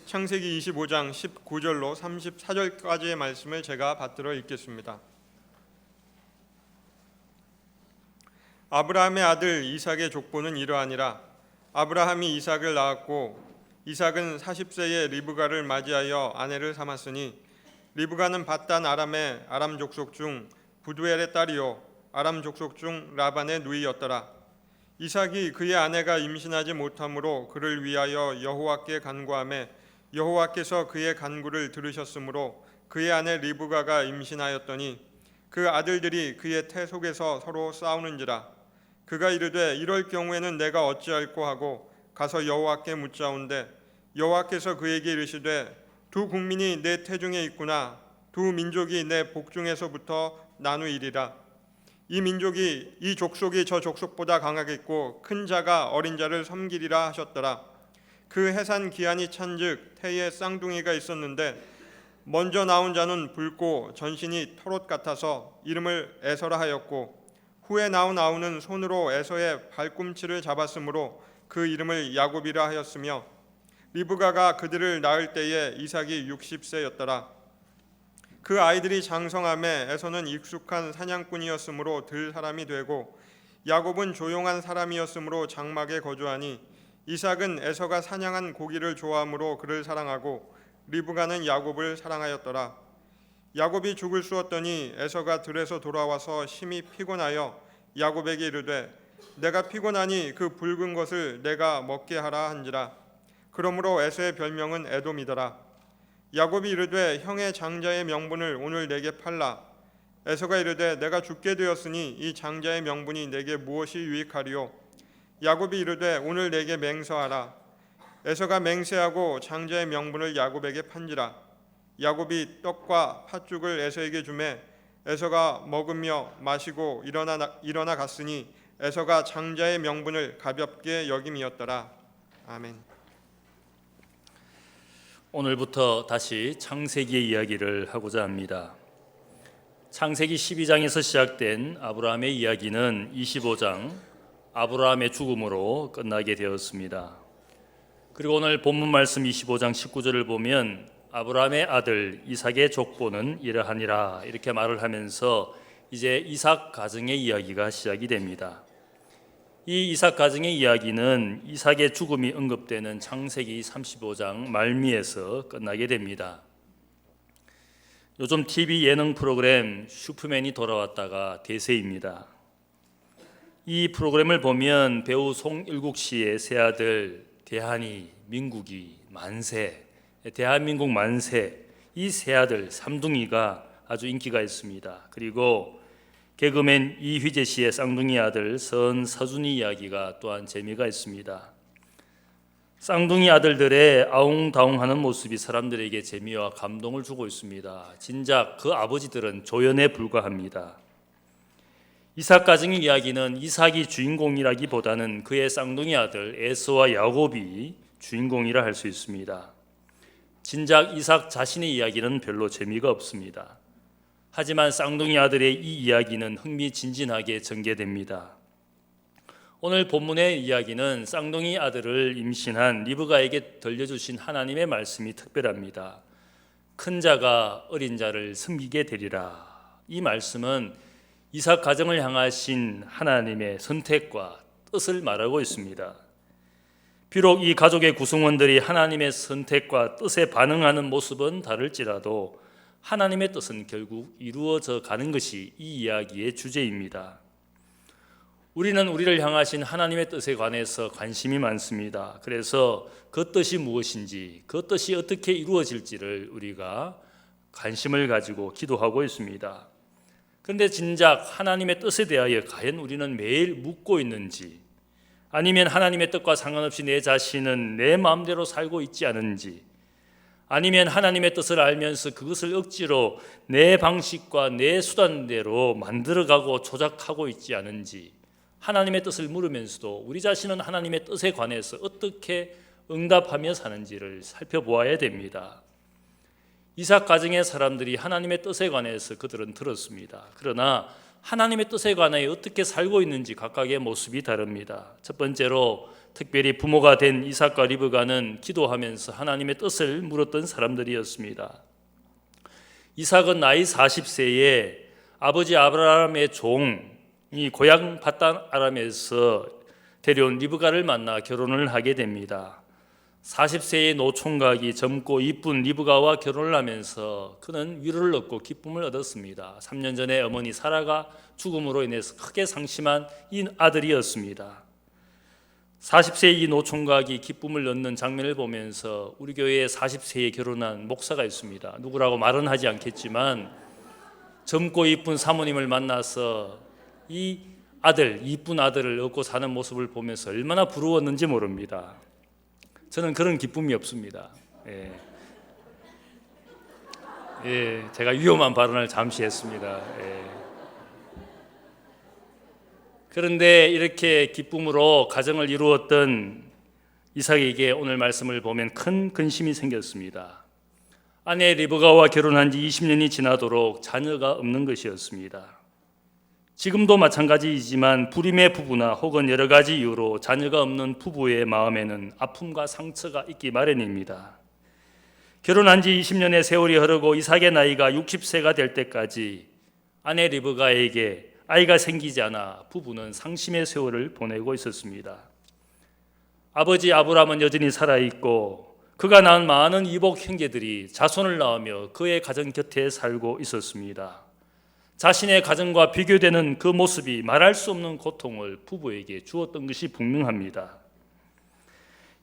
창세기 25장 19절로 34절까지의 말씀을 제가 받들어 읽겠습니다. 아브라함의 아들 이삭의 족보는 이러하니라. 아브라함이 이삭을 낳았고 이삭은 40세에 리브가를 맞이하여 아내를 삼았으니 리브가는 밧단 아람의 아람 족속 중 부두엘의 딸이요 아람 족속 중 라반의 누이였더라. 이삭이 그의 아내가 임신하지 못하므로 그를 위하여 여호와께 간구하매 여호와께서 그의 간구를 들으셨으므로 그의 아내 리브가가 임신하였더니 그 아들들이 그의 태 속에서 서로 싸우는지라. 그가 이르되 이럴 경우에는 내가 어찌할꼬 하고 가서 여호와께 묻자온대 여호와께서 그에게 이르시되 두 국민이 내 태중에 있구나. 두 민족이 내 복중에서부터 나누이리라. 이 족속이 저 족속보다 강하겠고 큰 자가 어린 자를 섬기리라 하셨더라. 그 해산 기한이 찬즉 태에 쌍둥이가 있었는데 먼저 나온 자는 붉고 전신이 털옷 같아서 이름을 에서라 하였고 후에 나온 아우는 손으로 에서의 발꿈치를 잡았으므로 그 이름을 야곱이라 하였으며 리브가가 그들을 낳을 때에 이삭이 60세였더라. 그 아이들이 장성함에 에서는 익숙한 사냥꾼이었으므로 들 사람이 되고 야곱은 조용한 사람이었으므로 장막에 거주하니 이삭은 에서가 사냥한 고기를 좋아하므로 그를 사랑하고 리브가는 야곱을 사랑하였더라. 야곱이 죽을 쑤었더니 에서가 들에서 돌아와서 심히 피곤하여 야곱에게 이르되 내가 피곤하니 그 붉은 것을 내가 먹게 하라 한지라. 그러므로 에서의 별명은 에돔이더라. 야곱이 이르되 형의 장자의 명분을 오늘 내게 팔라. 에서가 이르되 내가 죽게 되었으니 이 장자의 명분이 내게 무엇이 유익하리요. 야곱이 이르되 오늘 내게 맹세하라. 에서가 맹세하고 장자의 명분을 야곱에게 판지라. 야곱이 떡과 팥죽을 에서에게 주매 에서가 먹으며 마시고 일어나 갔으니 에서가 장자의 명분을 가볍게 여김이었더라. 아멘. 오늘부터 다시 창세기의 이야기를 하고자 합니다. 창세기 12장에서 시작된 아브라함의 이야기는 25장 아브라함의 죽음으로 끝나게 되었습니다. 그리고 오늘 본문 말씀 25장 19절을 보면 아브라함의 아들 이삭의 족보는 이러하니라 이렇게 말을 하면서 이제 이삭 가정의 이야기가 시작이 됩니다. 이 이삭 가정의 이야기는 이삭의 죽음이 언급되는 창세기 35장 말미에서 끝나게 됩니다. 요즘 TV 예능 프로그램 슈퍼맨이 돌아왔다가 대세입니다. 이 프로그램을 보면 배우 송일국 씨의 세 아들 대한이, 민국이, 만세, 대한민국 만세 이 세 아들 삼둥이가 아주 인기가 있습니다. 그리고 개그맨 이휘재 씨의 쌍둥이 아들 서준이 이야기가 또한 재미가 있습니다. 쌍둥이 아들들의 아웅다웅하는 모습이 사람들에게 재미와 감동을 주고 있습니다. 진작 그 아버지들은 조연에 불과합니다. 이삭 가정의 이야기는 이삭이 주인공이라기보다는 그의 쌍둥이 아들 에서와 야곱이 주인공이라 할 수 있습니다. 진작 이삭 자신의 이야기는 별로 재미가 없습니다. 하지만 쌍둥이 아들의 이 이야기는 흥미진진하게 전개됩니다. 오늘 본문의 이야기는 쌍둥이 아들을 임신한 리브가에게 들려주신 하나님의 말씀이 특별합니다. 큰 자가 어린 자를 섬기게 되리라. 이 말씀은 이삭 가정을 향하신 하나님의 선택과 뜻을 말하고 있습니다. 비록 이 가족의 구성원들이 하나님의 선택과 뜻에 반응하는 모습은 다를지라도 하나님의 뜻은 결국 이루어져 가는 것이 이 이야기의 주제입니다. 우리는 우리를 향하신 하나님의 뜻에 관해서 관심이 많습니다. 그래서 그 뜻이 무엇인지, 그 뜻이 어떻게 이루어질지를 우리가 관심을 가지고 기도하고 있습니다. 그런데 진작 하나님의 뜻에 대하여 과연 우리는 매일 묻고 있는지, 아니면 하나님의 뜻과 상관없이 내 자신은 내 마음대로 살고 있지 않은지, 아니면 하나님의 뜻을 알면서 그것을 억지로 내 방식과 내 수단대로 만들어가고 조작하고 있지 않은지, 하나님의 뜻을 물으면서도 우리 자신은 하나님의 뜻에 관해서 어떻게 응답하며 사는지를 살펴보아야 됩니다. 이삭 가정의 사람들이 하나님의 뜻에 관해서 그들은 들었습니다. 그러나 하나님의 뜻에 관하여 어떻게 살고 있는지 각각의 모습이 다릅니다. 첫 번째로 특별히 부모가 된 이삭과 리브가는 기도하면서 하나님의 뜻을 물었던 사람들이었습니다. 이삭은 나이 40세에 아버지 아브라함의 종이 고향 밧단 아람에서 데려온 리브가를 만나 결혼을 하게 됩니다. 40세의 노총각이 젊고 이쁜 리브가와 결혼을 하면서 그는 위로를 얻고 기쁨을 얻었습니다. 3년 전에 어머니 사라가 죽음으로 인해서 크게 상심한 이 아들이었습니다. 40세의 이 노총각이 기쁨을 얻는 장면을 보면서 우리 교회에 40세에 결혼한 목사가 있습니다. 누구라고 말은 하지 않겠지만 젊고 이쁜 사모님을 만나서 이 아들, 이쁜 아들을 얻고 사는 모습을 보면서 얼마나 부러웠는지 모릅니다. 저는 그런 기쁨이 없습니다. 제가 위험한 발언을 잠시 했습니다. 그런데 이렇게 기쁨으로 가정을 이루었던 이삭에게 오늘 말씀을 보면 큰 근심이 생겼습니다. 아내 리브가와 결혼한 지 20년이 지나도록 자녀가 없는 것이었습니다. 지금도 마찬가지이지만 불임의 부부나 혹은 여러 가지 이유로 자녀가 없는 부부의 마음에는 아픔과 상처가 있기 마련입니다. 결혼한 지 20년의 세월이 흐르고 이삭의 나이가 60세가 될 때까지 아내 리브가에게 아이가 생기지 않아 부부는 상심의 세월을 보내고 있었습니다. 아버지 아브라함은 여전히 살아있고 그가 낳은 많은 이복 형제들이 자손을 낳으며 그의 가정 곁에 살고 있었습니다. 자신의 가정과 비교되는 그 모습이 말할 수 없는 고통을 부부에게 주었던 것이 분명합니다.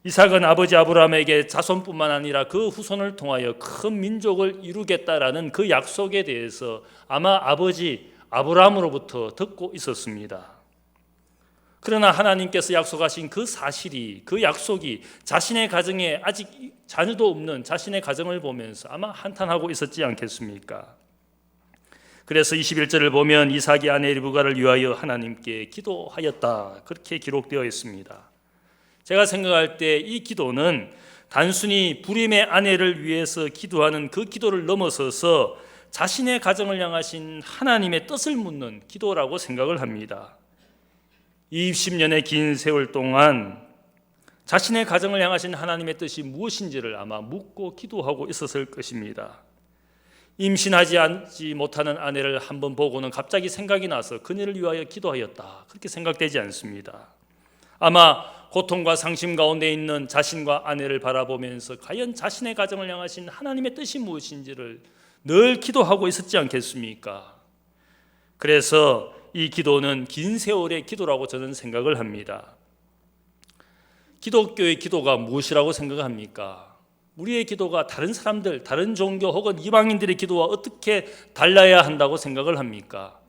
이삭은 아버지 아브라함에게 자손뿐만 아니라 그 후손을 통하여 큰 민족을 이루겠다라는 그 약속에 대해서 아마 아버지 아브라함으로부터 듣고 있었습니다. 그러나 하나님께서 약속하신 그 사실이, 그 약속이 자신의 가정에 아직 자녀도 없는 자신의 가정을 보면서 아마 한탄하고 있었지 않겠습니까? 그래서 21절을 보면 이삭이 아내 리브가를 위하여 하나님께 기도하였다, 그렇게 기록되어 있습니다. 제가 생각할 때 이 기도는 단순히 불임의 아내를 위해서 기도하는 그 기도를 넘어서서 자신의 가정을 향하신 하나님의 뜻을 묻는 기도라고 생각을 합니다. 20년의 긴 세월 동안 자신의 가정을 향하신 하나님의 뜻이 무엇인지를 아마 묻고 기도하고 있었을 것입니다. 임신하지 못하는 아내를 한번 보고는 갑자기 생각이 나서 그녀를 위하여 기도하였다, 그렇게 생각되지 않습니다. 아마 고통과 상심 가운데 있는 자신과 아내를 바라보면서 과연 자신의 가정을 향하신 하나님의 뜻이 무엇인지를 늘 기도하고 있었지 않겠습니까? 그래서 이 기도는 긴 세월의 기도라고 저는 생각을 합니다. 기독교의 기도가 무엇이라고 생각합니까? 우리의 기도가 다른 사람들, 다른 종교 혹은 이방인들의 기도와 어떻게 달라야 한다고 생각을 합니까?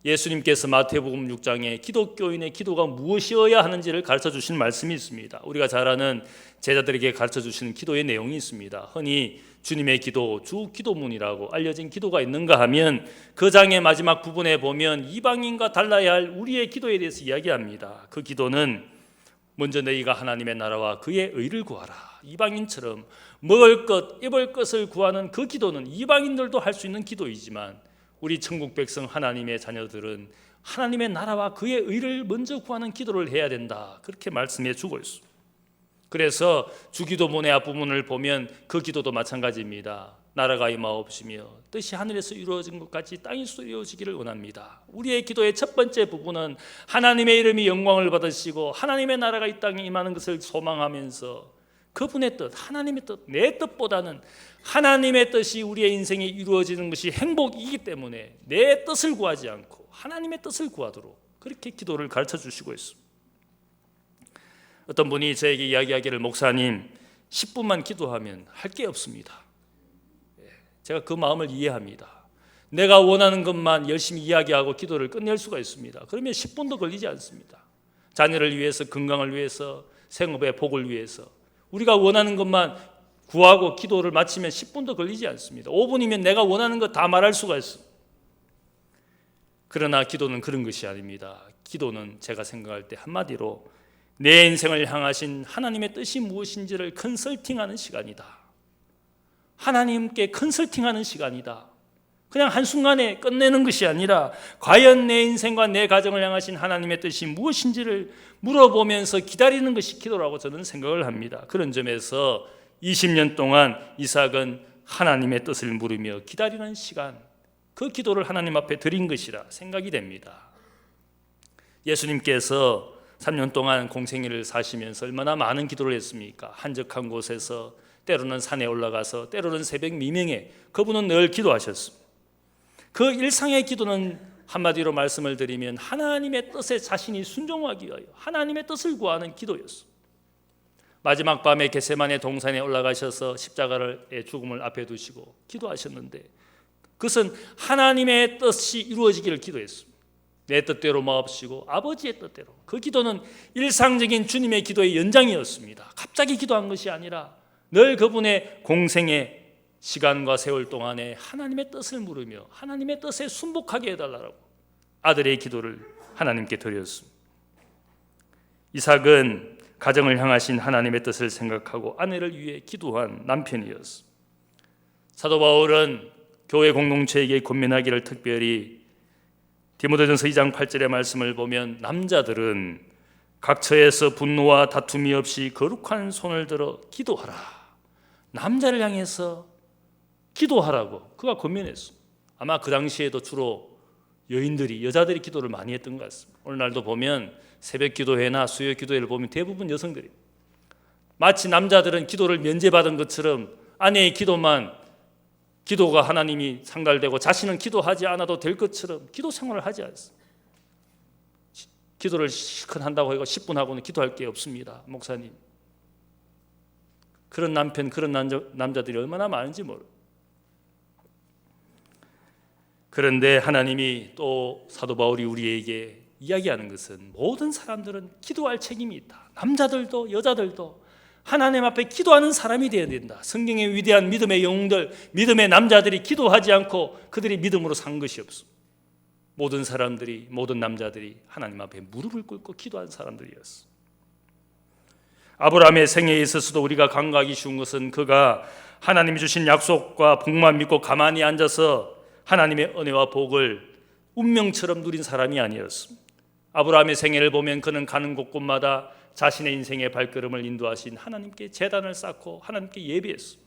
예수님께서 마태복음 6장에 기독교인의 기도가 무엇이어야 하는지를 가르쳐 주신 말씀이 있습니다. 우리가 잘 아는 제자들에게 가르쳐 주시는 기도의 내용이 있습니다. 흔히 주님의 기도, 주 기도문이라고 알려진 기도가 있는가 하면 그 장의 마지막 부분에 보면 이방인과 달라야 할 우리의 기도에 대해서 이야기합니다. 그 기도는 먼저 너희가 하나님의 나라와 그의 의를 구하라. 이방인처럼 먹을 것, 입을 것을 구하는 그 기도는 이방인들도 할 수 있는 기도이지만 우리 천국 백성 하나님의 자녀들은 하나님의 나라와 그의 의를 먼저 구하는 기도를 해야 된다, 그렇게 말씀해 주고 있습니다. 그래서 주기도문의 앞부분을 보면 그 기도도 마찬가지입니다. 나라가 임하옵시며 뜻이 하늘에서 이루어진 것 같이 땅에서 이루어지기를 원합니다. 우리의 기도의 첫 번째 부분은 하나님의 이름이 영광을 받으시고 하나님의 나라가 이 땅에 임하는 것을 소망하면서 그분의 뜻, 하나님의 뜻, 내 뜻보다는 하나님의 뜻이 우리의 인생에 이루어지는 것이 행복이기 때문에 내 뜻을 구하지 않고 하나님의 뜻을 구하도록 그렇게 기도를 가르쳐 주시고 있습니다. 어떤 분이 저에게 이야기하기를, 목사님 10분만 기도하면 할 게 없습니다. 제가 그 마음을 이해합니다. 내가 원하는 것만 열심히 이야기하고 기도를 끝낼 수가 있습니다. 그러면 10분도 걸리지 않습니다. 자녀를 위해서, 건강을 위해서, 생업의 복을 위해서 우리가 원하는 것만 구하고 기도를 마치면 10분도 걸리지 않습니다. 5분이면 내가 원하는 것 다 말할 수가 있습니다. 그러나 기도는 그런 것이 아닙니다. 기도는 제가 생각할 때 한마디로 내 인생을 향하신 하나님의 뜻이 무엇인지를 컨설팅하는 시간이다. 하나님께 컨설팅하는 시간이다. 그냥 한순간에 끝내는 것이 아니라 과연 내 인생과 내 가정을 향하신 하나님의 뜻이 무엇인지를 물어보면서 기다리는 것이 기도라고 저는 생각을 합니다. 그런 점에서 20년 동안 이삭은 하나님의 뜻을 물으며 기다리는 시간, 그 기도를 하나님 앞에 드린 것이라 생각이 됩니다. 예수님께서 3년 동안 공생애를 사시면서 얼마나 많은 기도를 했습니까? 한적한 곳에서, 때로는 산에 올라가서, 때로는 새벽 미명에 그분은 늘 기도하셨습니다. 그 일상의 기도는 한마디로 말씀을 드리면 하나님의 뜻에 자신이 순종하기 위하여 하나님의 뜻을 구하는 기도였습니다. 마지막 밤에 겟세마네 동산에 올라가셔서 십자가의 죽음을 앞에 두시고 기도하셨는데 그것은 하나님의 뜻이 이루어지기를 기도했습니다. 내 뜻대로 마옵시고 아버지의 뜻대로. 그 기도는 일상적인 주님의 기도의 연장이었습니다. 갑자기 기도한 것이 아니라 늘 그분의 공생의 시간과 세월 동안에 하나님의 뜻을 물으며 하나님의 뜻에 순복하게 해달라고 아들의 기도를 하나님께 드렸습니다. 이삭은 가정을 향하신 하나님의 뜻을 생각하고 아내를 위해 기도한 남편이었습니다. 사도 바울은 교회 공동체에게 권면하기를 특별히 디모데전서 2장 8절의 말씀을 보면 남자들은 각처에서 분노와 다툼이 없이 거룩한 손을 들어 기도하라. 남자를 향해서 기도하라고 그가 권면했습니다. 아마 그 당시에도 주로 여자들이 기도를 많이 했던 것 같습니다. 오늘날도 보면 새벽 기도회나 수요 기도회를 보면 대부분 여성들이 마치 남자들은 기도를 면제받은 것처럼 아내의 기도가 하나님이 상달되고 자신은 기도하지 않아도 될 것처럼 기도 생활을 하지 않습니다. 기도를 실컷 한다고 해서 10분 하고는 기도할 게 없습니다. 목사님. 그런 남편, 그런 남자들이 얼마나 많은지 모르고. 그런데 하나님이 또 사도 바울이 우리에게 이야기하는 것은 모든 사람들은 기도할 책임이 있다. 남자들도 여자들도 하나님 앞에 기도하는 사람이 되어야 된다. 성경의 위대한 믿음의 영웅들, 믿음의 남자들이 기도하지 않고 그들이 믿음으로 산 것이 없습니다. 모든 사람들이, 모든 남자들이 하나님 앞에 무릎을 꿇고 기도한 사람들이었어. 아브라함의 생애에 있어서도 우리가 간과하기 쉬운 것은 그가 하나님이 주신 약속과 복만 믿고 가만히 앉아서 하나님의 은혜와 복을 운명처럼 누린 사람이 아니었습니다. 아브라함의 생애를 보면 그는 가는 곳곳마다 자신의 인생의 발걸음을 인도하신 하나님께 제단을 쌓고 하나님께 예배했습니다.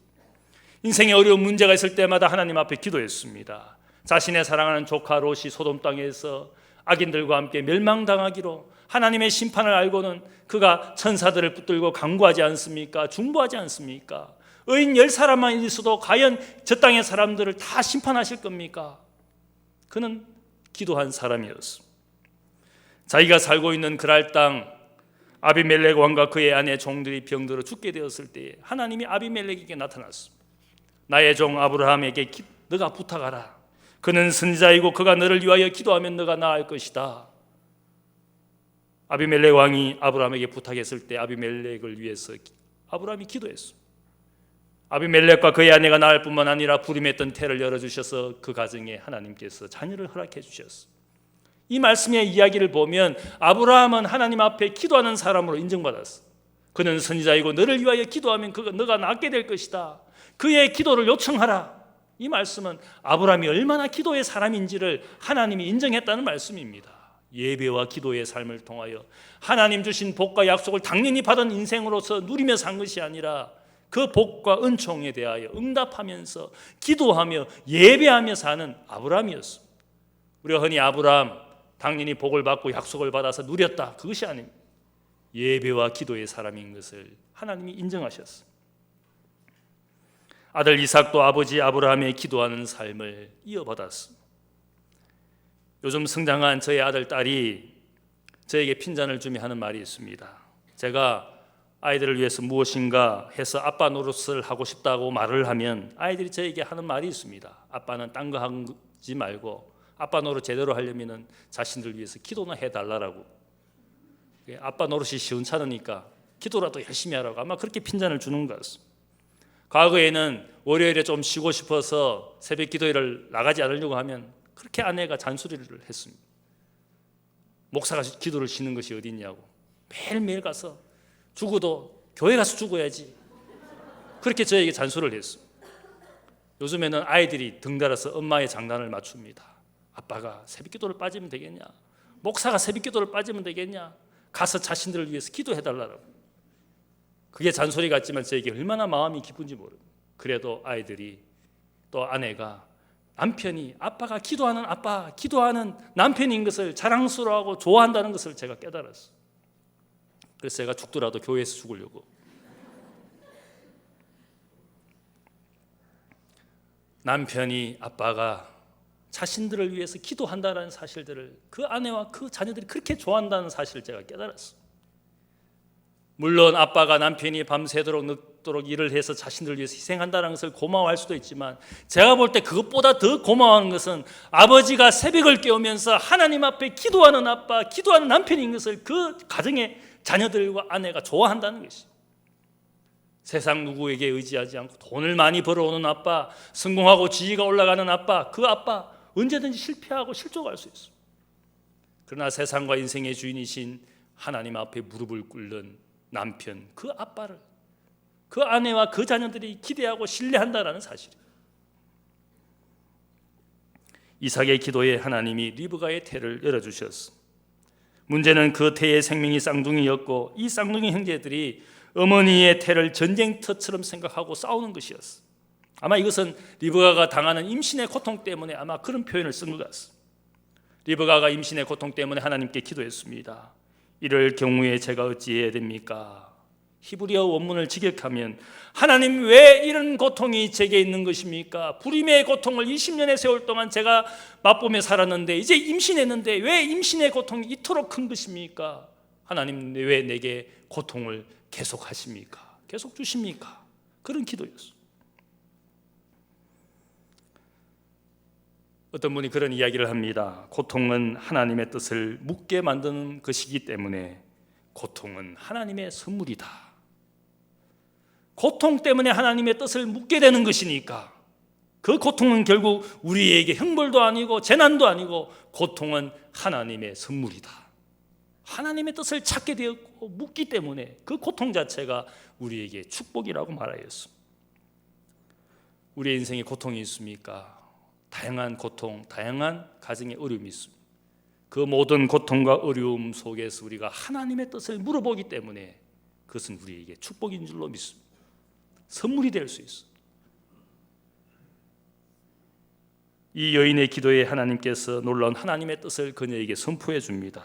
인생에 어려운 문제가 있을 때마다 하나님 앞에 기도했습니다. 자신의 사랑하는 조카 롯이 소돔 땅에서 악인들과 함께 멸망당하기로 하나님의 심판을 알고는 그가 천사들을 붙들고 간구하지 않습니까? 중보하지 않습니까? 의인 10사람만 있어도 과연 저 땅의 사람들을 다 심판하실 겁니까? 그는 기도한 사람이었습니다. 자기가 살고 있는 그랄 땅 아비멜렉 왕과 그의 아내 종들이 병들어 죽게 되었을 때에 하나님이 아비멜렉에게 나타났습니다. 나의 종 아브라함에게 너가 부탁하라. 그는 선지자이고 그가 너를 위하여 기도하면 너가 나을 것이다. 아비멜렉 왕이 아브라함에게 부탁했을 때 아비멜렉을 위해서 아브라함이 기도했습니다. 아비멜렉과 그의 아내가 나을 뿐만 아니라 불임했던 태를 열어주셔서 그 가정에 하나님께서 자녀를 허락해 주셨습니다. 이 말씀의 이야기를 보면 아브라함은 하나님 앞에 기도하는 사람으로 인정받았어. 그는 선지자이고 너를 위하여 기도하면 너가 낫게 될 것이다. 그의 기도를 요청하라. 이 말씀은 아브라함이 얼마나 기도의 사람인지를 하나님이 인정했다는 말씀입니다. 예배와 기도의 삶을 통하여 하나님 주신 복과 약속을 당연히 받은 인생으로서 누리며 산 것이 아니라 그 복과 은총에 대하여 응답하면서 기도하며 예배하며 사는 아브라함이었습니다. 우리가 흔히 아브라함 당연히 복을 받고 약속을 받아서 누렸다. 그것이 아닙니다. 예배와 기도의 사람인 것을 하나님이 인정하셨습니다. 아들 이삭도 아버지 아브라함의 기도하는 삶을 이어받았습니다. 요즘 성장한 저의 아들 딸이 저에게 핀잔을 주며 하는 말이 있습니다. 제가 아이들을 위해서 무엇인가 해서 아빠 노릇을 하고 싶다고 말을 하면 아이들이 저에게 하는 말이 있습니다. 아빠는 딴 거 하지 말고 아빠 노릇 제대로 하려면 자신들 위해서 기도나 해달라고. 아빠 노릇이 시원찮으니까 기도라도 열심히 하라고 아마 그렇게 핀잔을 주는 것 같습니다. 과거에는 월요일에 좀 쉬고 싶어서 새벽 기도회를 나가지 않으려고 하면 그렇게 아내가 잔소리를 했습니다. 목사가 기도를 쉬는 것이 어디 있냐고. 매일매일 가서 죽어도 교회 가서 죽어야지. 그렇게 저에게 잔소리를 했습니다. 요즘에는 아이들이 덩달아서 엄마의 장난을 맞춥니다. 아빠가 새벽기도를 빠지면 되겠냐? 목사가 새벽기도를 빠지면 되겠냐? 가서 자신들을 위해서 기도해달라고. 그게 잔소리 같지만 저에게 얼마나 마음이 기쁜지 모릅니다. 그래도 아이들이 또 아내가 남편이 아빠가 기도하는 아빠, 기도하는 남편인 것을 자랑스러워하고 좋아한다는 것을 제가 깨달았어요. 그래서 제가 죽더라도 교회에서 죽으려고. 남편이 아빠가 자신들을 위해서 기도한다는 사실들을 그 아내와 그 자녀들이 그렇게 좋아한다는 사실을 제가 깨달았어요. 물론 아빠가 남편이 밤새도록 늦도록 일을 해서 자신들을 위해서 희생한다는 것을 고마워할 수도 있지만 제가 볼 때 그것보다 더 고마워하는 것은 아버지가 새벽을 깨우면서 하나님 앞에 기도하는 아빠, 기도하는 남편인 것을 그 가정의 자녀들과 아내가 좋아한다는 것이죠. 세상 누구에게 의지하지 않고 돈을 많이 벌어오는 아빠, 성공하고 지위가 올라가는 아빠, 그 아빠 언제든지 실패하고 실족할 수 있어요. 그러나 세상과 인생의 주인이신 하나님 앞에 무릎을 꿇는 남편, 그 아빠를 그 아내와 그 자녀들이 기대하고 신뢰한다라는 사실이에요. 이삭의 기도에 하나님이 리브가의 태를 열어주셨어. 문제는 그 태의 생명이 쌍둥이였고 이 쌍둥이 형제들이 어머니의 태를 전쟁터처럼 생각하고 싸우는 것이었어. 아마 이것은 리브가가 당하는 임신의 고통 때문에 아마 그런 표현을 쓴 것 같습니다. 리브가가 임신의 고통 때문에 하나님께 기도했습니다. 이럴 경우에 제가 어찌해야 됩니까? 히브리어 원문을 직역하면 하나님 왜 이런 고통이 제게 있는 것입니까? 불임의 고통을 20년의 세월 동안 제가 맛보며 살았는데 이제 임신했는데 왜 임신의 고통이 이토록 큰 것입니까? 하나님 왜 내게 고통을 계속 하십니까? 계속 주십니까? 그런 기도였어요. 어떤 분이 그런 이야기를 합니다. 고통은 하나님의 뜻을 묻게 만드는 것이기 때문에 고통은 하나님의 선물이다. 고통 때문에 하나님의 뜻을 묻게 되는 것이니까 그 고통은 결국 우리에게 형벌도 아니고 재난도 아니고 고통은 하나님의 선물이다. 하나님의 뜻을 찾게 되었고 묻기 때문에 그 고통 자체가 우리에게 축복이라고 말하였습니다. 우리의 인생에 고통이 있습니까? 다양한 고통, 다양한 가정의 어려움이 있습니다. 그 모든 고통과 어려움 속에서 우리가 하나님의 뜻을 물어보기 때문에 그것은 우리에게 축복인 줄로 믿습니다. 선물이 될 수 있습니다. 이 여인의 기도에 하나님께서 놀라운 하나님의 뜻을 그녀에게 선포해 줍니다.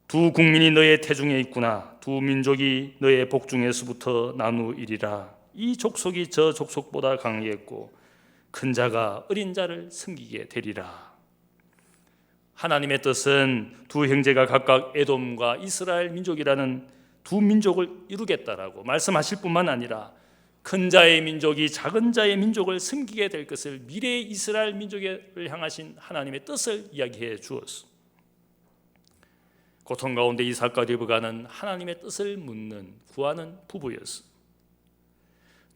두 국민이 너의 태중에 있구나. 두 민족이 너의 복중에서부터 나누이리라. 이 족속이 저 족속보다 강하겠고 큰 자가 어린 자를 섬기게 되리라. 하나님의 뜻은 두 형제가 각각 에돔과 이스라엘 민족이라는 두 민족을 이루겠다라고 말씀하실 뿐만 아니라 큰 자의 민족이 작은 자의 민족을 섬기게 될 것을 미래의 이스라엘 민족을 향하신 하나님의 뜻을 이야기해 주었습니다. 고통 가운데 이삭과 리브가는 하나님의 뜻을 묻는 구하는 부부였습니다.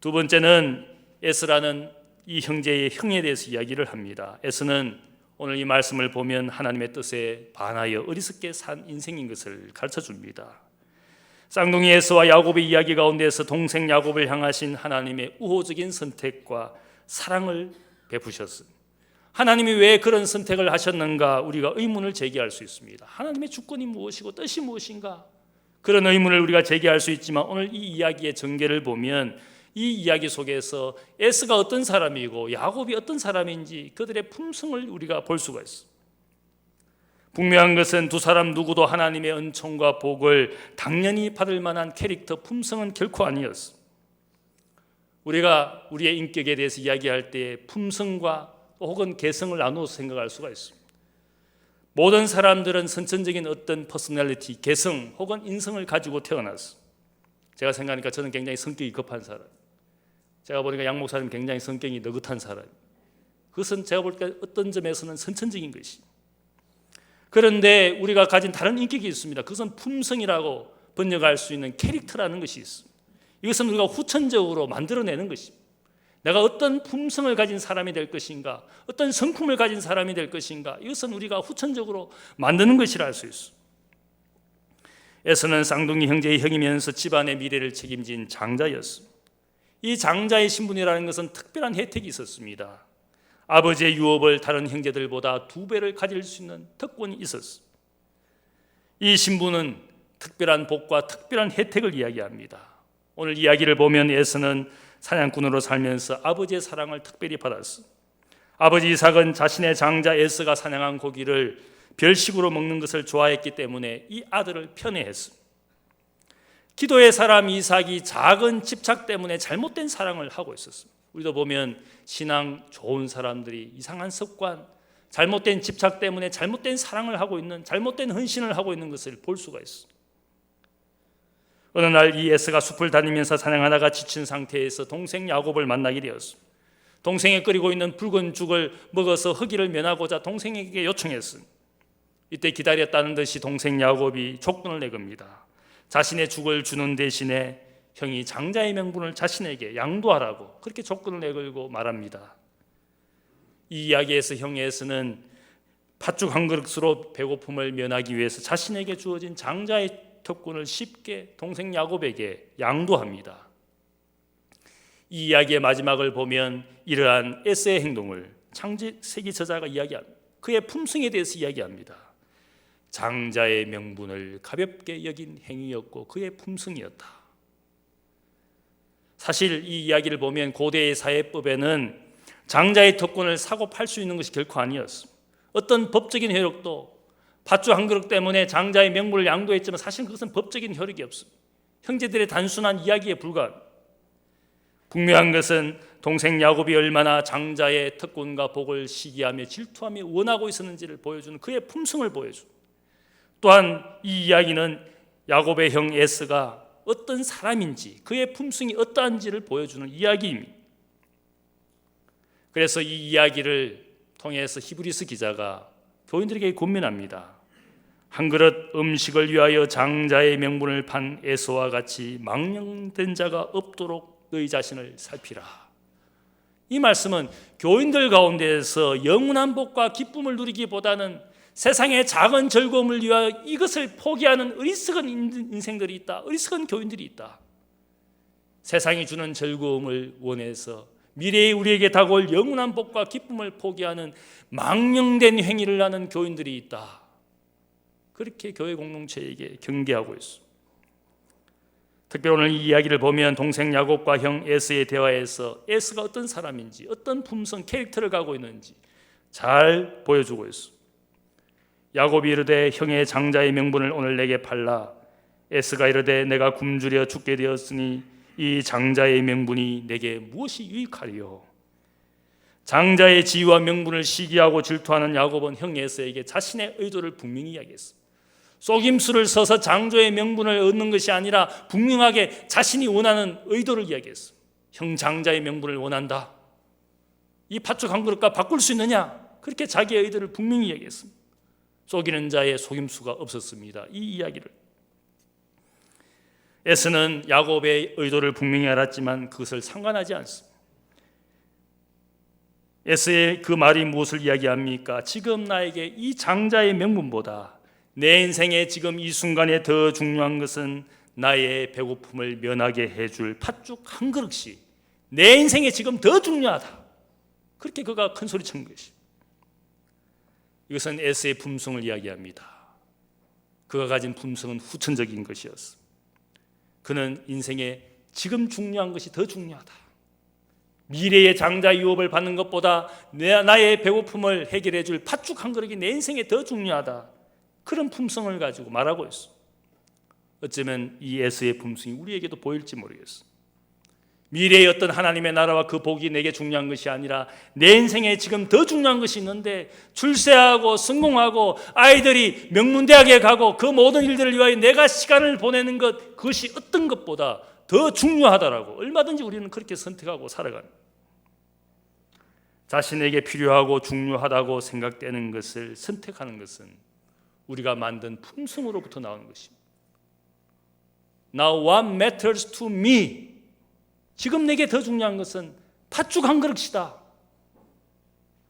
두 번째는 에스라는 이 형제의 형에 대해서 이야기를 합니다. 에스는 오늘 이 말씀을 보면 하나님의 뜻에 반하여 어리석게 산 인생인 것을 가르쳐 줍니다. 쌍둥이 에서와 야곱의 이야기 가운데서 동생 야곱을 향하신 하나님의 우호적인 선택과 사랑을 베푸셨습니다. 하나님이 왜 그런 선택을 하셨는가 우리가 의문을 제기할 수 있습니다. 하나님의 주권이 무엇이고 뜻이 무엇인가? 그런 의문을 우리가 제기할 수 있지만 오늘 이 이야기의 전개를 보면 이 이야기 속에서 에스가 어떤 사람이고 야곱이 어떤 사람인지 그들의 품성을 우리가 볼 수가 있습니다. 분명한 것은 두 사람 누구도 하나님의 은총과 복을 당연히 받을 만한 캐릭터 품성은 결코 아니었습니다. 우리가 우리의 인격에 대해서 이야기할 때 품성과 혹은 개성을 나누어서 생각할 수가 있습니다. 모든 사람들은 선천적인 어떤 퍼스널리티, 개성 혹은 인성을 가지고 태어났습니다. 제가 생각하니까 저는 굉장히 성격이 급한 사람, 제가 보니까 양 목사님 굉장히 성격이 느긋한 사람. 그것은 제가 볼 때 어떤 점에서는 선천적인 것입니다. 그런데 우리가 가진 다른 인격이 있습니다. 그것은 품성이라고 번역할 수 있는 캐릭터라는 것이 있습니다. 이것은 우리가 후천적으로 만들어내는 것입니다. 내가 어떤 품성을 가진 사람이 될 것인가, 어떤 성품을 가진 사람이 될 것인가, 이것은 우리가 후천적으로 만드는 것이라 할 수 있습니다. 에서는 쌍둥이 형제의 형이면서 집안의 미래를 책임진 장자였습니다. 이 장자의 신분이라는 것은 특별한 혜택이 있었습니다. 아버지의 유업을 다른 형제들보다 2배를 가질 수 있는 특권이 있었습니다. 이 신분은 특별한 복과 특별한 혜택을 이야기합니다. 오늘 이야기를 보면 에서는 사냥꾼으로 살면서 아버지의 사랑을 특별히 받았습니다. 아버지 이삭은 자신의 장자 에서가 사냥한 고기를 별식으로 먹는 것을 좋아했기 때문에 이 아들을 편애했습니다. 기도의 사람 이삭이 작은 집착 때문에 잘못된 사랑을 하고 있었습니다. 우리도 보면 신앙 좋은 사람들이 이상한 습관, 잘못된 집착 때문에 잘못된 사랑을 하고 있는, 잘못된 헌신을 하고 있는 것을 볼 수가 있습니다. 어느 날 이 에서가 숲을 다니면서 사냥하다가 지친 상태에서 동생 야곱을 만나게 되었습니다. 동생이 끓이고 있는 붉은 죽을 먹어서 허기를 면하고자 동생에게 요청했습니다. 이때 기다렸다는 듯이 동생 야곱이 족군을 내겁니다. 자신의 죽을 주는 대신에 형이 장자의 명분을 자신에게 양도하라고 그렇게 족군을 내걸고 말합니다. 이 이야기에서 형 에서는 팥죽 한 그릇으로 배고픔을 면하기 위해서 자신에게 주어진 장자의 특권을 쉽게 동생 야곱에게 양도합니다. 이 이야기의 마지막을 보면 이러한 에서의 행동을 창세기 저자가 이야기합니다. 그의 품성에 대해서 이야기합니다. 장자의 명분을 가볍게 여긴 행위였고 그의 품성이었다. 사실 이 이야기를 보면 고대의 사회법에는 장자의 특권을 사고 팔 수 있는 것이 결코 아니었습니다. 어떤 법적인 효력도 팥죽 한 그릇 때문에 장자의 명분을 양도했지만 사실 그것은 법적인 효력이 없습니다. 형제들의 단순한 이야기에 불과합니다. 분명한 것은 동생 야곱이 얼마나 장자의 특권과 복을 시기하며 질투하며 원하고 있었는지를 보여주는 그의 품성을 보여줍니다. 또한 이 이야기는 야곱의 형 에서가 어떤 사람인지 그의 품성이 어떠한지를 보여주는 이야기입니다. 그래서 이 이야기를 통해서 히브리서 기자가 교인들에게 권면합니다. 한 그릇 음식을 위하여 장자의 명분을 판 에서와 같이 망령된 자가 없도록 너희 자신을 살피라. 이 말씀은 교인들 가운데에서 영원한 복과 기쁨을 누리기보다는 세상의 작은 즐거움을 위하여 이것을 포기하는 어리석은 인생들이 있다. 어리석은 교인들이 있다. 세상이 주는 즐거움을 원해서 미래에 우리에게 다가올 영원한 복과 기쁨을 포기하는 망령된 행위를 하는 교인들이 있다. 그렇게 교회 공동체에게 경계하고 있습니다. 특별히 오늘 이 이야기를 보면 동생 야곱과 형 에서의 대화에서 에서가 어떤 사람인지, 어떤 품성, 캐릭터를 갖고 있는지 잘 보여주고 있습니다. 야곱이 이르되 형의 장자의 명분을 오늘 내게 팔라. 에서가 이르되 내가 굶주려 죽게 되었으니 이 장자의 명분이 내게 무엇이 유익하리요. 장자의 지위와 명분을 시기하고 질투하는 야곱은 형 에서에게 자신의 의도를 분명히 이야기했습니다. 속임수를 써서 장조의 명분을 얻는 것이 아니라 분명하게 자신이 원하는 의도를 이야기했습니다. 형 장자의 명분을 원한다. 이 팥죽 한 그릇과 바꿀 수 있느냐? 그렇게 자기의 의도를 분명히 이야기했습니다. 속이는 자의 속임수가 없었습니다. 이 이야기를 에서는 야곱의 의도를 분명히 알았지만 그것을 상관하지 않습니다. 에서의 그 말이 무엇을 이야기합니까? 지금 나에게 이 장자의 명분보다 내 인생에 지금 이 순간에 더 중요한 것은 나의 배고픔을 면하게 해줄 팥죽 한 그릇이 내 인생에 지금 더 중요하다. 그렇게 그가 큰 소리 친 것입니다. 이것은 에서의 품성을 이야기합니다. 그가 가진 품성은 후천적인 것이었습니다. 그는 인생에 지금 중요한 것이 더 중요하다. 미래의 장자 유업을 받는 것보다 나의 배고픔을 해결해 줄 팥죽 한 그릇이 내 인생에 더 중요하다. 그런 품성을 가지고 말하고 있어. 어쩌면 이 에서의 품성이 우리에게도 보일지 모르겠어. 미래의 어떤 하나님의 나라와 그 복이 내게 중요한 것이 아니라 내 인생에 지금 더 중요한 것이 있는데 출세하고 성공하고 아이들이 명문대학에 가고 그 모든 일들을 위하여 내가 시간을 보내는 것, 그것이 어떤 것보다 더 중요하다라고 얼마든지 우리는 그렇게 선택하고 살아갑니다. 자신에게 필요하고 중요하다고 생각되는 것을 선택하는 것은 우리가 만든 품성으로부터 나오는 것입니다. Now what matters to me? 지금 내게 더 중요한 것은 팥죽 한 그릇이다.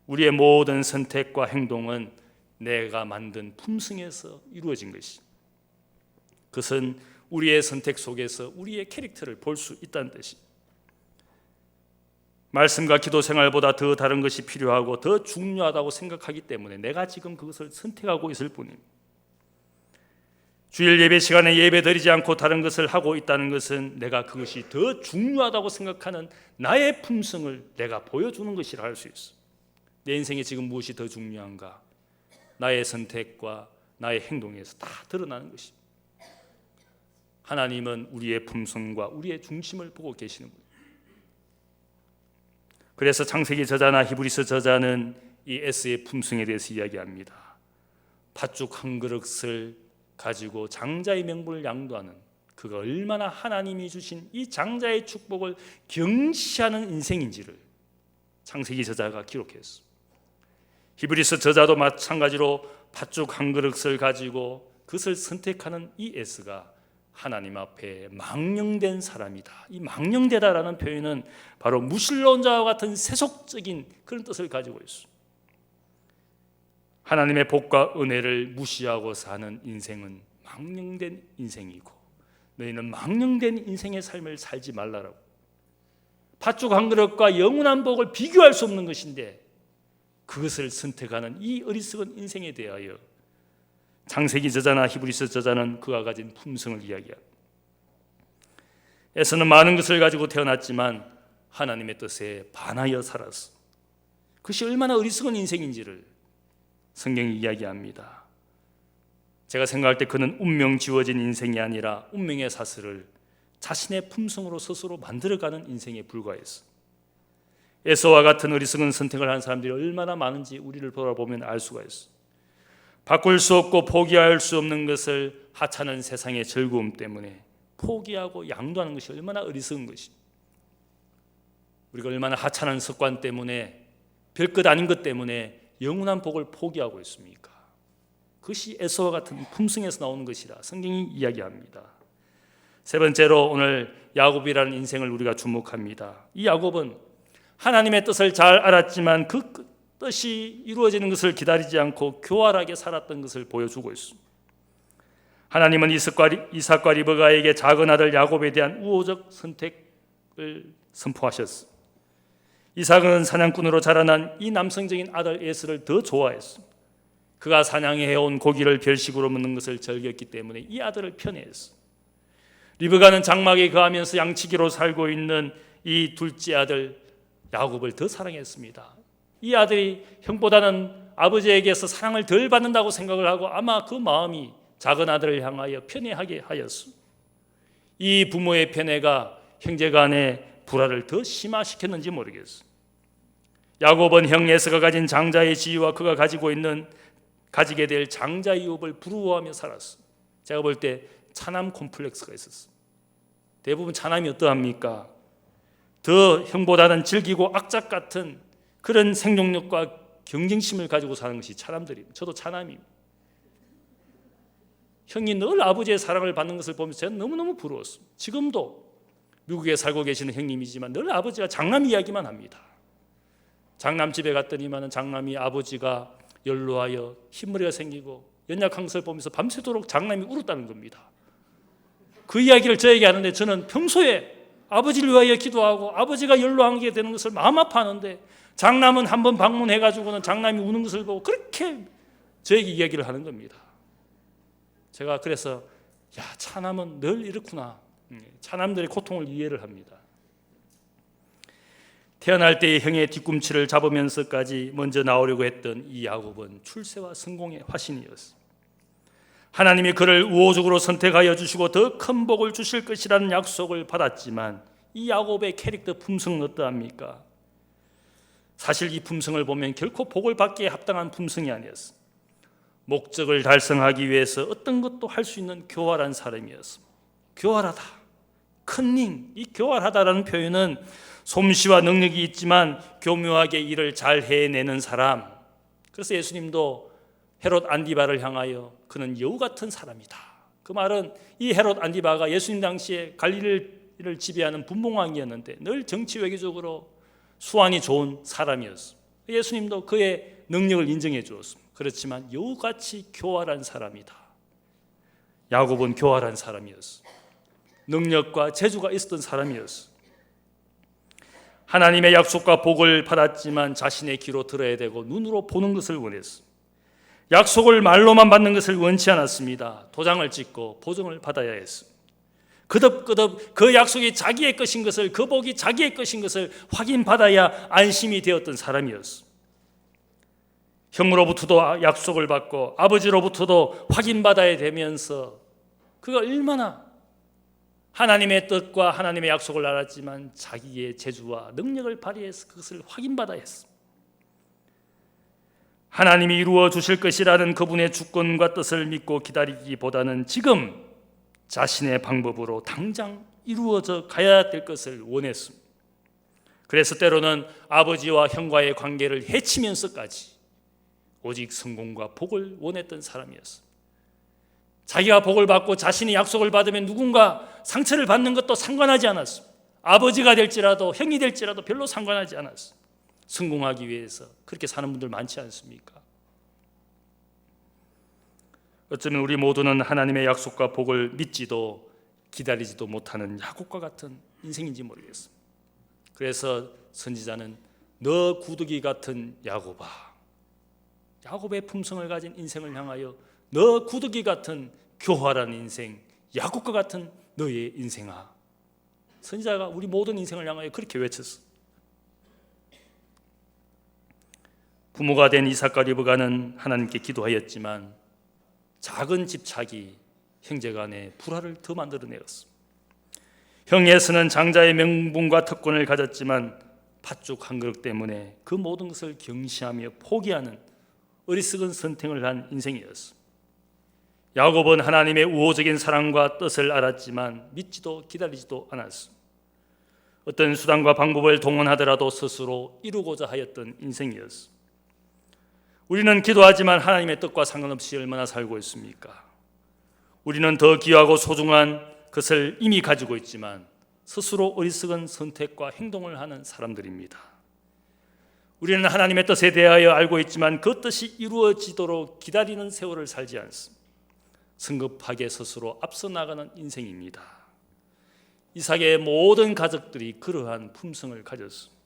우리의 모든 선택과 행동은 내가 만든 품성에서 이루어진 것입니다. 그것은 우리의 선택 속에서 우리의 캐릭터를 볼 수 있다는 뜻입니다. 말씀과 기도 생활보다 더 다른 것이 필요하고 더 중요하다고 생각하기 때문에 내가 지금 그것을 선택하고 있을 뿐입니다. 주일 예배 시간에 예배 드리지 않고 다른 것을 하고 있다는 것은 내가 그것이 더 중요하다고 생각하는 나의 품성을 내가 보여주는 것이라 할 수 있어. 내 인생에 지금 무엇이 더 중요한가? 나의 선택과 나의 행동에서 다 드러나는 것입니다. 하나님은 우리의 품성과 우리의 중심을 보고 계시는 거예요. 그래서 창세기 저자나 히브리서 저자는 이 S의 품성에 대해서 이야기합니다. 팥죽 한 그릇을 가지고 장자의 명분을 양도하는, 그가 얼마나 하나님이 주신 이 장자의 축복을 경시하는 인생인지를 창세기 저자가 기록했어. 히브리서 저자도 마찬가지로 팥죽 한 그릇을 가지고 그것을 선택하는 이 S가 하나님 앞에 망령된 사람이다. 이 망령되다라는 표현은 바로 무신론 자와 같은 세속적인 그런 뜻을 가지고 있어. 하나님의 복과 은혜를 무시하고 사는 인생은 망령된 인생이고, 너희는 망령된 인생의 삶을 살지 말라라고. 팥죽 한 그릇과 영원한 복을 비교할 수 없는 것인데 그것을 선택하는 이 어리석은 인생에 대하여 창세기 저자나 히브리서 저자는 그가 가진 품성을 이야기합니다. 에서는 많은 것을 가지고 태어났지만 하나님의 뜻에 반하여 살았어. 그것이 얼마나 어리석은 인생인지를 성경이 이야기합니다. 제가 생각할 때 그는 운명 지워진 인생이 아니라 운명의 사슬을 자신의 품성으로 스스로 만들어가는 인생에 불과했어. 에서와 같은 어리석은 선택을 한 사람들이 얼마나 많은지 우리를 돌아보면 알 수가 있어. 바꿀 수 없고 포기할 수 없는 것을 하찮은 세상의 즐거움 때문에 포기하고 양도하는 것이 얼마나 어리석은 것이. 우리가 얼마나 하찮은 습관 때문에, 별것 아닌 것 때문에 영원한 복을 포기하고 있습니까? 그것이 에서와 같은 품성에서 나오는 것이라 성경이 이야기합니다. 세 번째로 오늘 야곱이라는 인생을 우리가 주목합니다. 이 야곱은 하나님의 뜻을 잘 알았지만 그 뜻이 이루어지는 것을 기다리지 않고 교활하게 살았던 것을 보여주고 있습니다. 하나님은 이삭과 리브가에게 작은 아들 야곱에 대한 우호적 선택을 선포하셨습니다. 이삭은 사냥꾼으로 자라난 이 남성적인 아들 에서를 더 좋아했습니다. 그가 사냥해온 고기를 별식으로 먹는 것을 즐겼기 때문에 이 아들을 편애했습니다. 리브가는 장막에 거하면서 양치기로 살고 있는 이 둘째 아들 야곱을 더 사랑했습니다. 이 아들이 형보다는 아버지에게서 사랑을 덜 받는다고 생각을 하고 아마 그 마음이 작은 아들을 향하여 편애하게 하였습니다. 이 부모의 편애가 형제 간의 불화를 더 심화시켰는지 모르겠습니다. 야곱은 형 에서가 가진 장자의 지위와 그가 가지게 될 장자의 유업을 부러워하며 살았습니다. 제가 볼 때 차남 콤플렉스가 있었습니다. 대부분 차남이 어떠합니까? 더 형보다는 질기고 악착 같은 그런 생존력과 경쟁심을 가지고 사는 것이 차남들입니다. 저도 차남입니다. 형이 늘 아버지의 사랑을 받는 것을 보면서 제가 너무너무 부러웠습니다. 지금도 미국에 살고 계시는 형님이지만 늘 아버지가 장남 이야기만 합니다. 장남집에 갔더니만 장남이 아버지가 연로하여 흰머리가 생기고 연약한 것을 보면서 밤새도록 장남이 울었다는 겁니다. 그 이야기를 저에게 하는데 저는 평소에 아버지를 위하여 기도하고 아버지가 연로하게 되는 것을 마음 아파하는데 장남은 한번 방문해가지고는 장남이 우는 것을 보고 그렇게 저에게 이야기를 하는 겁니다. 제가 그래서 차남은 늘 이렇구나. 차남들의 고통을 이해를 합니다. 태어날 때의 형의 뒤꿈치를 잡으면서까지 먼저 나오려고 했던 이 야곱은 출세와 성공의 화신이었습니다. 하나님이 그를 우호적으로 선택하여 주시고 더 큰 복을 주실 것이라는 약속을 받았지만 이 야곱의 캐릭터 품성은 어떠합니까? 사실 이 품성을 보면 결코 복을 받기에 합당한 품성이 아니었습니다. 목적을 달성하기 위해서 어떤 것도 할 수 있는 교활한 사람이었습니다. 교활하다, 컨닝, 이 교활하다라는 표현은 솜씨와 능력이 있지만 교묘하게 일을 잘 해내는 사람. 그래서 예수님도 헤롯 안디바를 향하여 그는 여우 같은 사람이다. 그 말은 이 헤롯 안디바가 예수님 당시에 갈릴리를 지배하는 분봉왕이었는데 늘 정치 외교적으로 수완이 좋은 사람이었습니다. 예수님도 그의 능력을 인정해 주었습니다. 그렇지만 여우같이 교활한 사람이다. 야곱은 교활한 사람이었습니다. 능력과 재주가 있었던 사람이었습니다. 하나님의 약속과 복을 받았지만 자신의 귀로 들어야 되고 눈으로 보는 것을 원했습니다. 약속을 말로만 받는 것을 원치 않았습니다. 도장을 찍고 보증을 받아야 했습니다. 그덕그덕 그 약속이 자기의 것인 것을, 그 복이 자기의 것인 것을 확인받아야 안심이 되었던 사람이었습니다. 형으로부터도 약속을 받고 아버지로부터도 확인받아야 되면서 그가 얼마나 하나님의 뜻과 하나님의 약속을 알았지만 자기의 재주와 능력을 발휘해서 그것을 확인받아야 했습니다. 하나님이 이루어 주실 것이라는 그분의 주권과 뜻을 믿고 기다리기보다는 지금 자신의 방법으로 당장 이루어져 가야 될 것을 원했습니다. 그래서 때로는 아버지와 형과의 관계를 해치면서까지 오직 성공과 복을 원했던 사람이었습니다. 자기가 복을 받고 자신이 약속을 받으면 누군가 상처를 받는 것도 상관하지 않았습니다. 아버지가 될지라도 형이 될지라도 별로 상관하지 않았습니다. 성공하기 위해서 그렇게 사는 분들 많지 않습니까? 어쩌면 우리 모두는 하나님의 약속과 복을 믿지도 기다리지도 못하는 야곱과 같은 인생인지 모르겠습니다. 그래서 선지자는 너 구더기 같은 야곱아, 야곱의 품성을 가진 인생을 향하여 너 구더기 같은 교활한 인생, 야곱과 같은 너의 인생아. 선지자가 우리 모든 인생을 향하여 그렇게 외쳤어. 부모가 된 이삭과 리브가는 하나님께 기도하였지만 작은 집착이 형제간의 불화를 더 만들어내었습니다. 형 에서는 장자의 명분과 특권을 가졌지만 팥죽 한 그릇 때문에 그 모든 것을 경시하며 포기하는 어리석은 선택을 한 인생이었습니다. 야곱은 하나님의 우호적인 사랑과 뜻을 알았지만 믿지도 기다리지도 않았습니다. 어떤 수단과 방법을 동원하더라도 스스로 이루고자 하였던 인생이었습니다. 우리는 기도하지만 하나님의 뜻과 상관없이 얼마나 살고 있습니까? 우리는 더 귀하고 소중한 것을 이미 가지고 있지만 스스로 어리석은 선택과 행동을 하는 사람들입니다. 우리는 하나님의 뜻에 대하여 알고 있지만 그 뜻이 이루어지도록 기다리는 세월을 살지 않습니다. 성급하게 스스로 앞서 나가는 인생입니다. 이삭의 모든 가족들이 그러한 품성을 가졌습니다.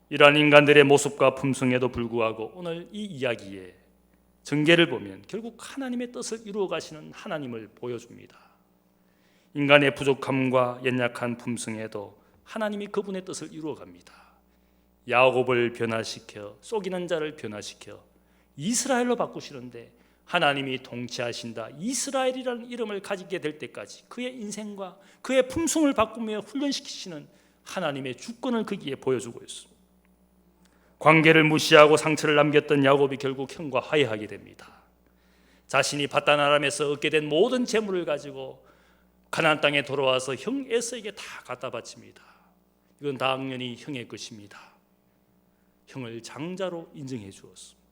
이러한 인간들의 모습과 품성에도 불구하고 오늘 이 이야기의 전개를 보면 결국 하나님의 뜻을 이루어 가시는 하나님을 보여줍니다. 인간의 부족함과 연약한 품성에도 하나님이 그분의 뜻을 이루어 갑니다. 야곱을 변화시켜 속이는 자를 변화시켜 이스라엘로 바꾸시는데 하나님이 통치하신다. 이스라엘이라는 이름을 가지게 될 때까지 그의 인생과 그의 품성을 바꾸며 훈련시키시는 하나님의 주권을 거기에 보여주고 있습니다. 관계를 무시하고 상처를 남겼던 야곱이 결국 형과 화해하게 됩니다. 자신이 밧단 아람에서 얻게 된 모든 재물을 가지고 가나안 땅에 돌아와서 형 에서에게 다 갖다 바칩니다. 이건 당연히 형의 것입니다. 형을 장자로 인정해 주었습니다.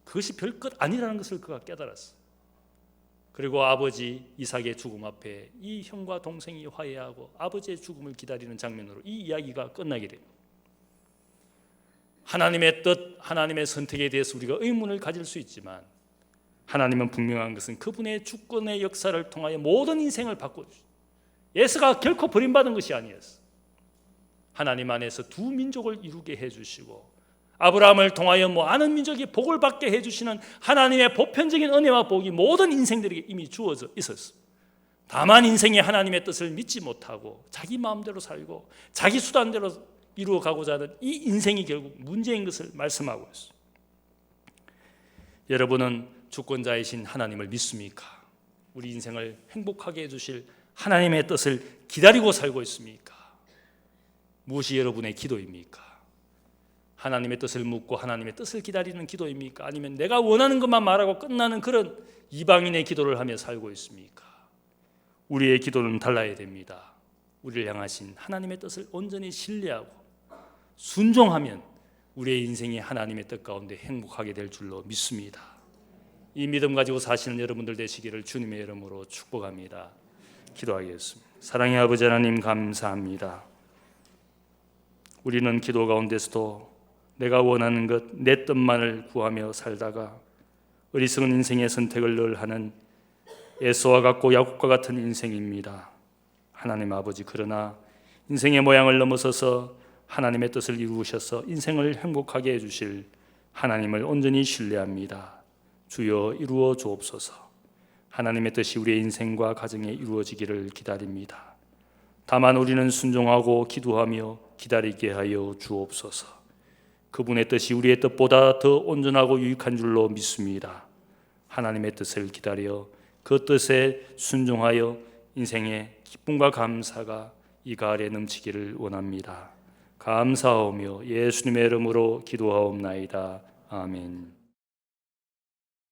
그것이 별것 아니라는 것을 그가 깨달았어요. 그리고 아버지 이삭의 죽음 앞에 이 형과 동생이 화해하고 아버지의 죽음을 기다리는 장면으로 이 이야기가 끝나게 됩니다. 하나님의 뜻, 하나님의 선택에 대해서 우리가 의문을 가질 수 있지만 하나님은 분명한 것은 그분의 주권의 역사를 통하여 모든 인생을 바꿔주시고 에서가 결코 버림받은 것이 아니었어요. 하나님 안에서 두 민족을 이루게 해주시고 아브라함을 통하여 많은 민족이 복을 받게 해주시는 하나님의 보편적인 은혜와 복이 모든 인생들에게 이미 주어져 있었어요. 다만 인생이 하나님의 뜻을 믿지 못하고 자기 마음대로 살고 자기 수단대로 이루어가고자 하는 이 인생이 결국 문제인 것을 말씀하고 있습니다. 여러분은 주권자이신 하나님을 믿습니까? 우리 인생을 행복하게 해주실 하나님의 뜻을 기다리고 살고 있습니까? 무엇이 여러분의 기도입니까? 하나님의 뜻을 묻고 하나님의 뜻을 기다리는 기도입니까? 아니면 내가 원하는 것만 말하고 끝나는 그런 이방인의 기도를 하며 살고 있습니까? 우리의 기도는 달라야 됩니다. 우리를 향하신 하나님의 뜻을 온전히 신뢰하고 순종하면 우리의 인생이 하나님의 뜻 가운데 행복하게 될 줄로 믿습니다. 이 믿음 가지고 사시는 여러분들 되시기를 주님의 이름으로 축복합니다. 기도하겠습니다. 사랑의 아버지 하나님 감사합니다. 우리는 기도 가운데서도 내가 원하는 것, 내 뜻만을 구하며 살다가 어리석은 인생의 선택을 늘 하는 에서와 같고 야곱과 같은 인생입니다. 하나님 아버지, 그러나 인생의 모양을 넘어서서 하나님의 뜻을 이루셔서 인생을 행복하게 해주실 하나님을 온전히 신뢰합니다. 주여 이루어 주옵소서. 하나님의 뜻이 우리의 인생과 가정에 이루어지기를 기다립니다. 다만 우리는 순종하고 기도하며 기다리게 하여 주옵소서. 그분의 뜻이 우리의 뜻보다 더 온전하고 유익한 줄로 믿습니다. 하나님의 뜻을 기다려 그 뜻에 순종하여 인생의 기쁨과 감사가 이 가을에 넘치기를 원합니다. 감사하며 예수님의 이름으로 기도하옵나이다. 아멘.